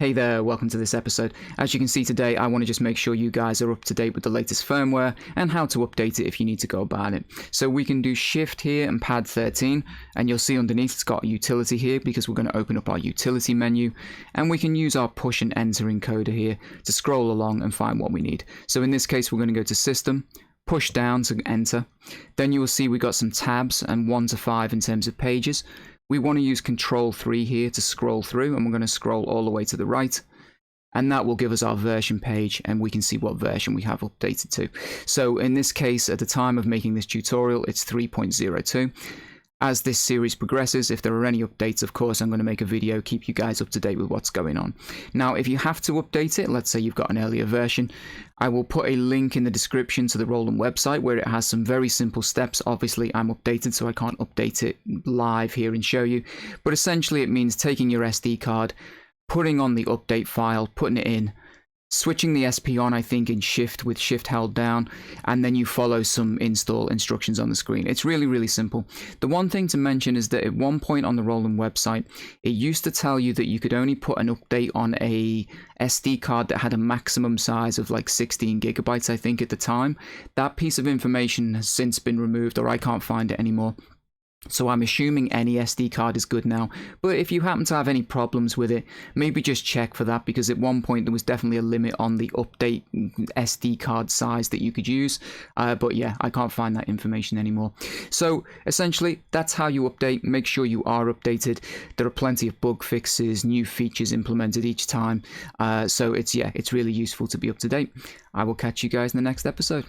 Hey there, welcome to this episode. As you can see today, I want to just make sure you guys are up to date with the latest firmware and how to update it if you need to go about it. So we can do Shift here and Pad 13, and you'll see underneath it's got a utility here because we're going to open up our utility menu, and we can use our push and enter encoder here to scroll along and find what we need. So in this case, we're going to go to System, push down to enter. Then you will see we got some tabs and 1 to 5 in terms of pages. We want to use Control 3 here to scroll through, and we're going to scroll all the way to the right, and that will give us our version page, and we can see what version we have updated to. So in this case, at the time of making this tutorial, it's 3.02. As this series progresses, if there are any updates, of course, I'm going to make a video, keep you guys up to date with what's going on. Now, if you have to update it, let's say you've got an earlier version, I will put a link in the description to the Roland website where it has some very simple steps. Obviously, I'm updated, so I can't update it live here and show you. But essentially, it means taking your SD card, putting on the update file, putting it in, switching the SP on, I think, in Shift with Shift held down, and then you follow some install instructions on the screen. It's really, really simple. The one thing to mention is that at one point on the Roland website, it used to tell you that you could only put an update on a SD card that had a maximum size of like 16 gigabytes, I think, at the time. That piece of information has since been removed, or I can't find it anymore. So I'm assuming any SD card is good now, but if you happen to have any problems with it, maybe just check for that, because at one point there was definitely a limit on the update SD card size that you could use, but yeah, I can't find that information anymore. So essentially, that's how you update. Make sure you are updated. There are plenty of bug fixes, new features implemented each time, so it's really useful to be up to date. I will catch you guys in the next episode.